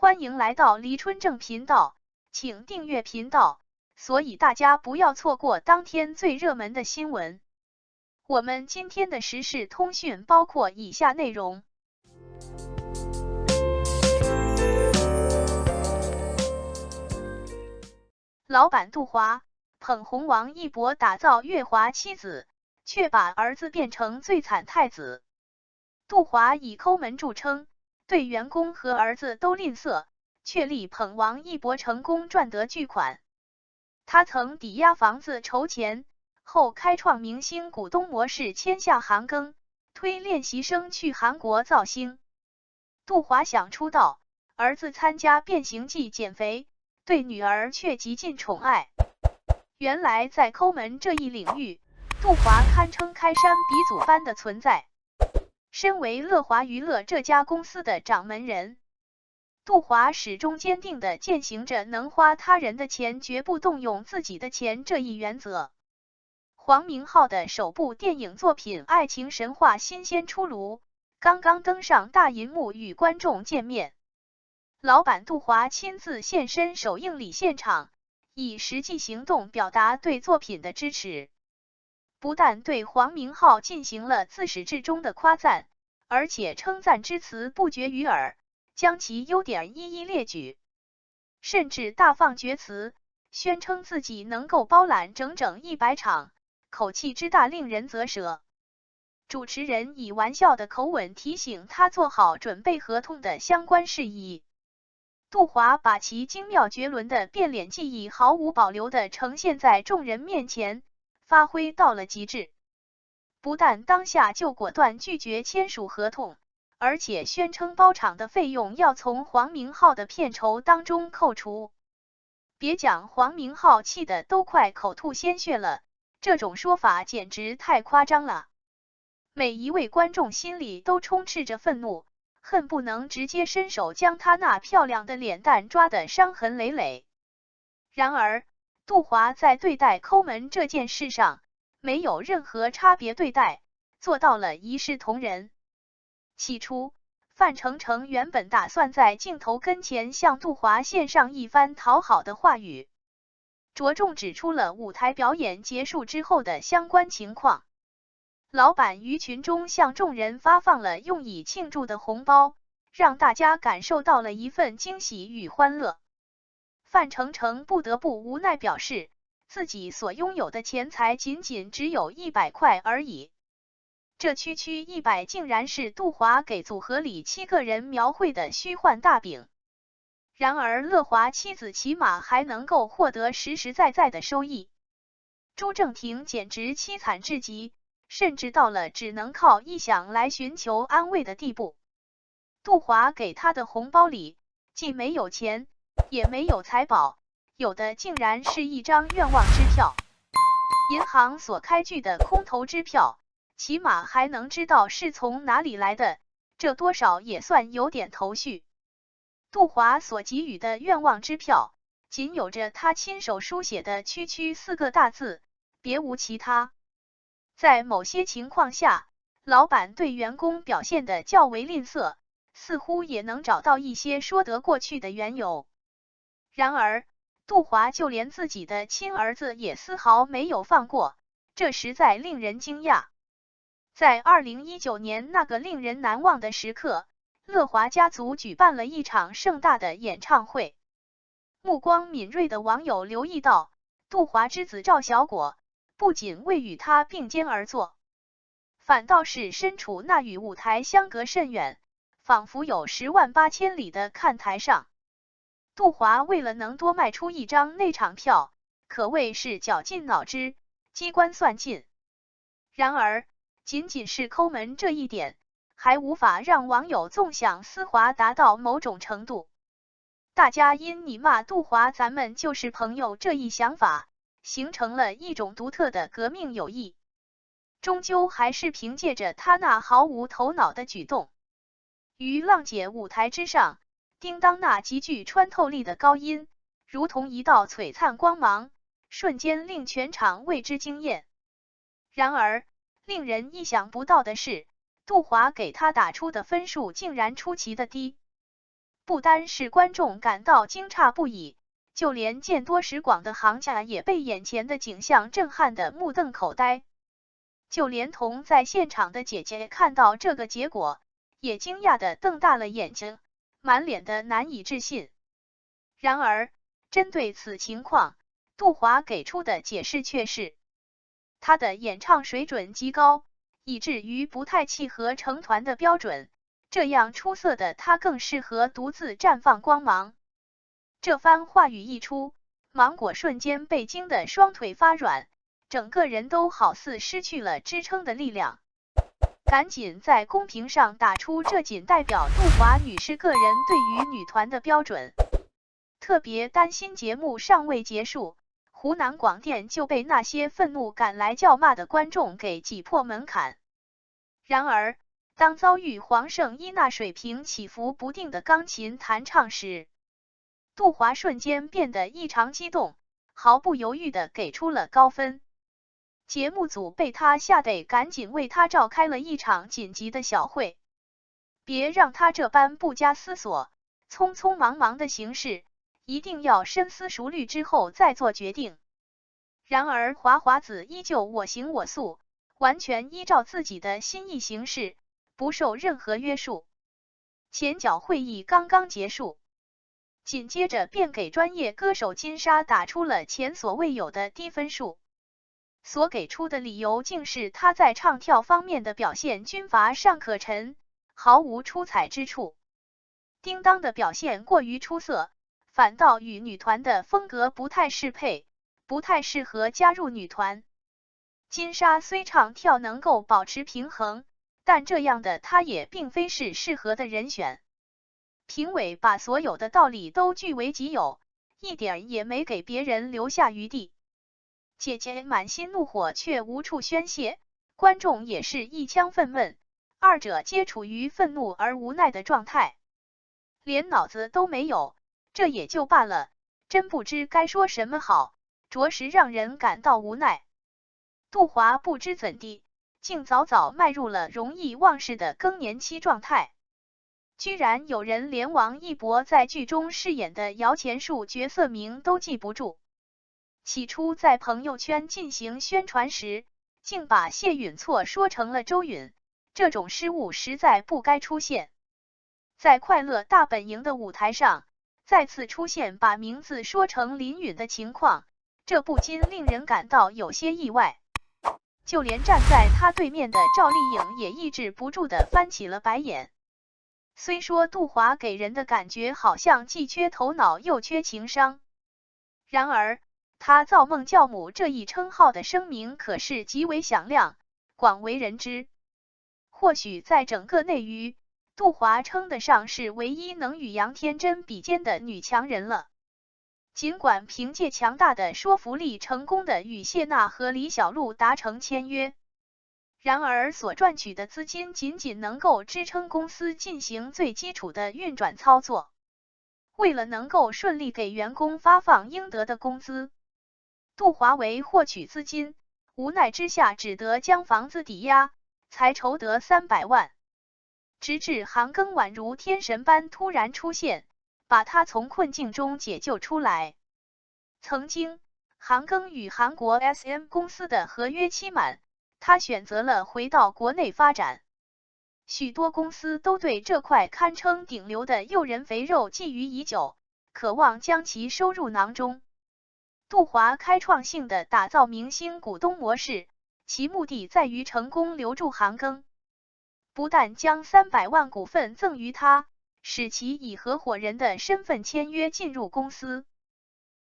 欢迎来到黎春正频道，请订阅频道，所以大家不要错过当天最热门的新闻。我们今天的时事通讯包括以下内容：老板杜华捧红王一博打造月华妻子，却把儿子变成最惨太子。杜华以抠门著称，对员工和儿子都吝啬，却力捧王一博成功赚得巨款。他曾抵押房子筹钱，后开创明星股东模式，签下韩庚，推练习生去韩国造星。杜华想出道，儿子参加变形计减肥，对女儿却极尽宠爱。原来在抠门这一领域，杜华堪称开山鼻祖般的存在。身为乐华娱乐这家公司的掌门人，杜华始终坚定地践行着能花他人的钱绝不动用自己的钱这一原则。黄明昊的首部电影作品《爱情神话》新鲜出炉，刚刚登上大银幕与观众见面。老板杜华亲自现身首映礼现场，以实际行动表达对作品的支持。不但对黄明昊进行了自始至终的夸赞，而且称赞之词不绝于耳，将其优点一一列举，甚至大放厥词，宣称自己能够包揽整整100场，口气之大令人啧舌。主持人以玩笑的口吻提醒他做好准备合同的相关事宜。杜华把其精妙绝伦的变脸技艺毫无保留地呈现在众人面前，发挥到了极致。不但当下就果断拒绝签署合同，而且宣称包场的费用要从黄明昊的片酬当中扣除。别讲黄明昊气得都快口吐鲜血了，这种说法简直太夸张了。每一位观众心里都充斥着愤怒，恨不能直接伸手将他那漂亮的脸蛋抓得伤痕累累。然而，杜华在对待抠门这件事上没有任何差别对待，做到了一视同仁。起初，范丞丞原本打算在镜头跟前向杜华献上一番讨好的话语，着重指出了舞台表演结束之后的相关情况。老板于群中向众人发放了用以庆祝的红包，让大家感受到了一份惊喜与欢乐。范丞丞不得不无奈表示，自己所拥有的钱财仅只有100块而已。这区100竟然是杜华给组合里7个人描绘的虚幻大饼。然而乐华妻子起码还能够获得实实在在的收益。朱正廷简直凄惨至极，甚至到了只能靠臆想来寻求安慰的地步。杜华给他的红包里，既没有钱，也没有财宝，有的竟然是一张愿望支票。银行所开具的空头支票，起码还能知道是从哪里来的，这多少也算有点头绪。杜华所给予的愿望支票，仅有着他亲手书写的区4个大字，别无其他。在某些情况下，老板对员工表现得较为吝啬，似乎也能找到一些说得过去的缘由。然而，杜华就连自己的亲儿子也丝毫没有放过，这实在令人惊讶。在2019年那个令人难忘的时刻，乐华家族举办了一场盛大的演唱会。目光敏锐的网友留意到，杜华之子赵小果不仅未与他并肩而坐，反倒是身处那与舞台相隔甚远，仿佛有10万8千里的看台上。杜华为了能多卖出一张内场票，可谓是绞尽脑汁，机关算尽。然而，仅是抠门这一点，还无法让网友纵享丝滑达到某种程度。大家因你骂杜华咱们就是朋友这一想法，形成了一种独特的革命友谊。终究还是凭借着他那毫无头脑的举动，于浪姐舞台之上，叮当那极具穿透力的高音，如同一道璀璨光芒，瞬间令全场为之惊艳。然而，令人意想不到的是，杜华给他打出的分数竟然出奇的低。不单是观众感到惊诧不已，就连见多识广的行家也被眼前的景象震撼得目瞪口呆。就连同在现场的姐姐看到这个结果，也惊讶地瞪大了眼睛，满脸的难以置信。然而，针对此情况，杜华给出的解释却是，他的演唱水准极高，以至于不太契合成团的标准，这样出色的他更适合独自绽放光芒。这番话语一出，芒果瞬间被惊得双腿发软，整个人都好似失去了支撑的力量。赶紧在公屏上打出这仅代表杜华女士个人对于女团的标准。特别担心节目尚未结束，湖南广电就被那些愤怒赶来叫骂的观众给挤破门槛。然而，当遭遇黄圣依那水平起伏不定的钢琴弹唱时，杜华瞬间变得异常激动，毫不犹豫地给出了高分。节目组被他吓得赶紧为他召开了一场紧急的小会，别让他这般不加思索、匆匆忙忙的行事，一定要深思熟虑之后再做决定。然而华华子依旧我行我素，完全依照自己的心意行事，不受任何约束。前脚会议刚刚结束，紧接着便给专业歌手金莎打出了前所未有的低分数。所给出的理由竟是他在唱跳方面的表现军阀尚可陈，毫无出彩之处。叮当的表现过于出色，反倒与女团的风格不太适配，不太适合加入女团。金莎虽唱跳能够保持平衡，但这样的她也并非是适合的人选。评委把所有的道理都据为己有，一点也没给别人留下余地。姐姐满心怒火却无处宣泄，观众也是一腔愤懑，二者皆处于愤怒而无奈的状态，连脑子都没有，这也就罢了，真不知该说什么好，着实让人感到无奈。杜华不知怎地，竟早早迈入了容易忘事的更年期状态。居然有人连王一博在剧中饰演的摇钱树角色名都记不住。起初在朋友圈进行宣传时，竟把谢允措说成了周允，这种失误实在不该出现。在快乐大本营的舞台上，再次出现把名字说成林允的情况，这不禁令人感到有些意外。就连站在他对面的赵丽颖也抑制不住地翻起了白眼。虽说杜华给人的感觉好像既缺头脑又缺情商，然而他造梦教母这一称号的声名可是极为响亮，广为人知。或许在整个内娱，杜华称得上是唯一能与杨天真比肩的女强人了。尽管凭借强大的说服力成功的与谢娜和李小璐达成签约，然而所赚取的资金仅仅能够支撑公司进行最基础的运转操作。为了能够顺利给员工发放应得的工资，杜华为获取资金，无奈之下只得将房子抵押，才筹得300万。直至韩庚宛如天神般突然出现，把他从困境中解救出来。曾经，韩庚与韩国 SM 公司的合约期满，他选择了回到国内发展。许多公司都对这块堪称顶流的诱人肥肉觊觎已久，渴望将其收入囊中。杜华开创性的打造明星股东模式，其目的在于成功留住韩庚。不但将300万股份赠予他，使其以合伙人的身份签约进入公司，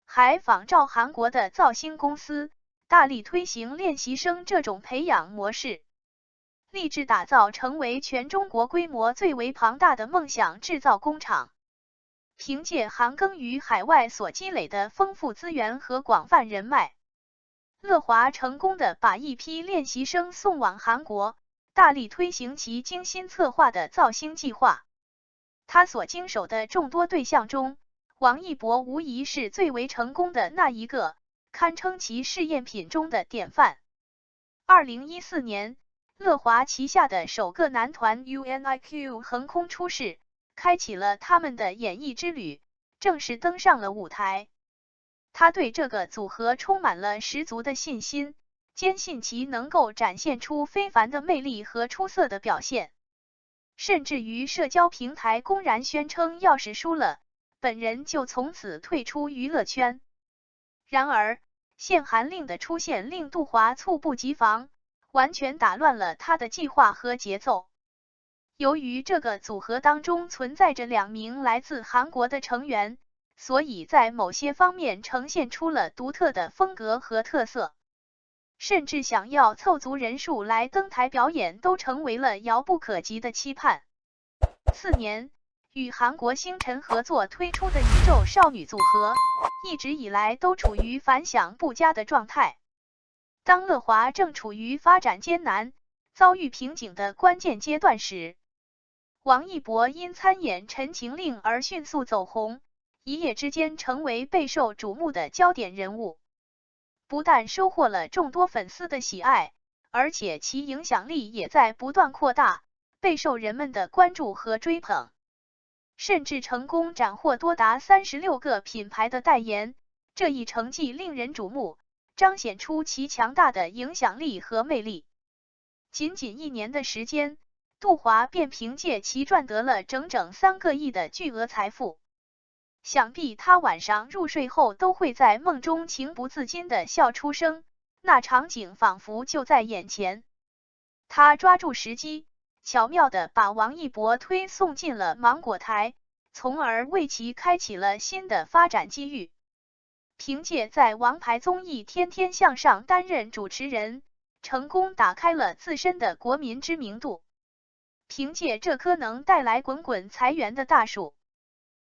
还仿照韩国的造星公司，大力推行练习生这种培养模式，立志打造成为全中国规模最为庞大的梦想制造工厂。凭借韩庚于海外所积累的丰富资源和广泛人脉，乐华成功的把一批练习生送往韩国，大力推行其精心策划的造星计划。他所经手的众多对象中，王一博无疑是最为成功的那一个，堪称其试验品中的典范。2014年，乐华旗下的首个男团 UNIQ 横空出世，开启了他们的演艺之旅，正式登上了舞台。他对这个组合充满了十足的信心，坚信其能够展现出非凡的魅力和出色的表现，甚至于社交平台公然宣称，要是输了，本人就从此退出娱乐圈。然而，限韩令的出现令杜华猝不及防，完全打乱了他的计划和节奏。由于这个组合当中存在着2名来自韩国的成员，所以在某些方面呈现出了独特的风格和特色，甚至想要凑足人数来登台表演都成为了遥不可及的期盼。4年，与韩国星辰合作推出的宇宙少女组合，一直以来都处于反响不佳的状态。当乐华正处于发展艰难、遭遇瓶颈的关键阶段时，王一博因参演《陈情令》而迅速走红，一夜之间成为备受瞩目的焦点人物。不但收获了众多粉丝的喜爱，而且其影响力也在不断扩大，备受人们的关注和追捧，甚至成功斩获多达36个品牌的代言。这一成绩令人瞩目，彰显出其强大的影响力和魅力。仅仅1年的时间，杜华便凭借其赚得了整整3个亿的巨额财富。想必他晚上入睡后都会在梦中情不自禁地笑出声，那场景仿佛就在眼前。他抓住时机，巧妙地把王一博推送进了芒果台，从而为其开启了新的发展机遇。凭借在王牌综艺《天天向上》担任主持人，成功打开了自身的国民知名度。凭借这棵能带来滚滚财源的大树，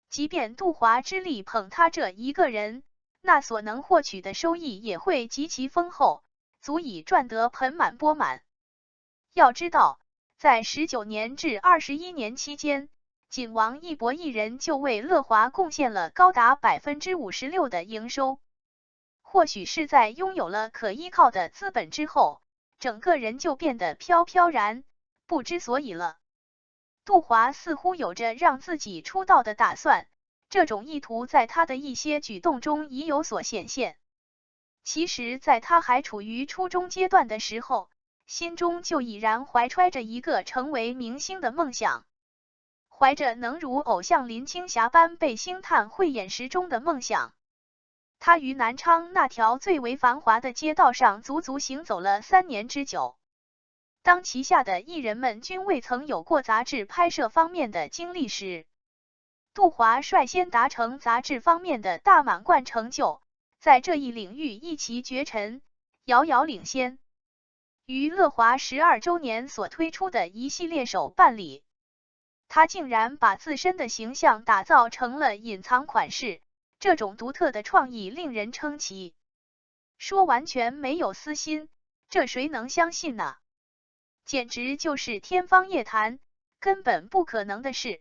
即便杜华之力捧他这一个人，那所能获取的收益也会极其丰厚，足以赚得盆满钵满。要知道，在19年至21年期间，仅王一博一人就为乐华贡献了高达56%的营收。或许是在拥有了可依靠的资本之后，整个人就变得飘飘然，不知所以了。杜华似乎有着让自己出道的打算，这种意图在他的一些举动中已有所显现。其实，在他还处于初中阶段的时候，心中就已然怀揣着一个成为明星的梦想，怀着能如偶像林青霞般被星探慧眼识中的梦想。他于南昌那条最为繁华的街道上足足行走了3年之久。当旗下的艺人们均未曾有过杂志拍摄方面的经历时，杜华率先达成杂志方面的大满贯成就，在这一领域一骑绝尘，遥遥领先。于乐华12周年所推出的一系列手办里，他竟然把自身的形象打造成了隐藏款式，这种独特的创意令人称奇。说完全没有私心，这谁能相信呢？简直就是天方夜谭，根本不可能的事。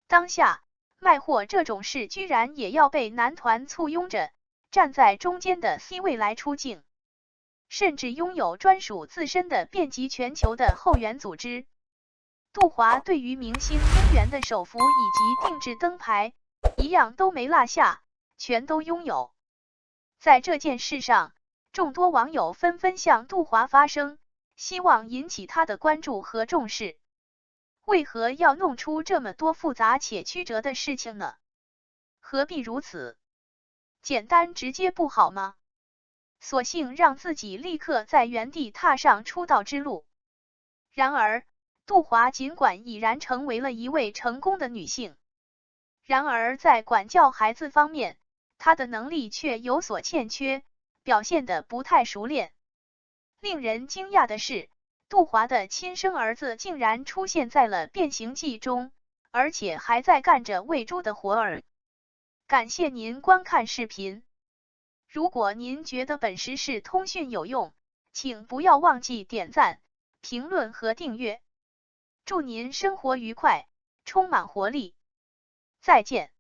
当下，卖货这种事居然也要被男团簇拥着，站在中间的 C 位来出镜，甚至拥有专属自身的遍及全球的后援组织。杜华对于明星应援的手幅以及定制灯牌，一样都没落下，全都拥有。在这件事上，众多网友纷纷向杜华发声，希望引起他的关注和重视。为何要弄出这么多复杂且曲折的事情呢？何必如此？简单直接不好吗？索性让自己立刻在原地踏上出道之路。然而，杜华尽管已然成为了一位成功的女性，然而在管教孩子方面，她的能力却有所欠缺，表现得不太熟练。令人惊讶的是，杜华的亲生儿子竟然出现在了《变形记》中，而且还在干着喂猪的活儿。感谢您观看视频。如果您觉得本时事通讯有用，请不要忘记点赞、评论和订阅。祝您生活愉快，充满活力。再见。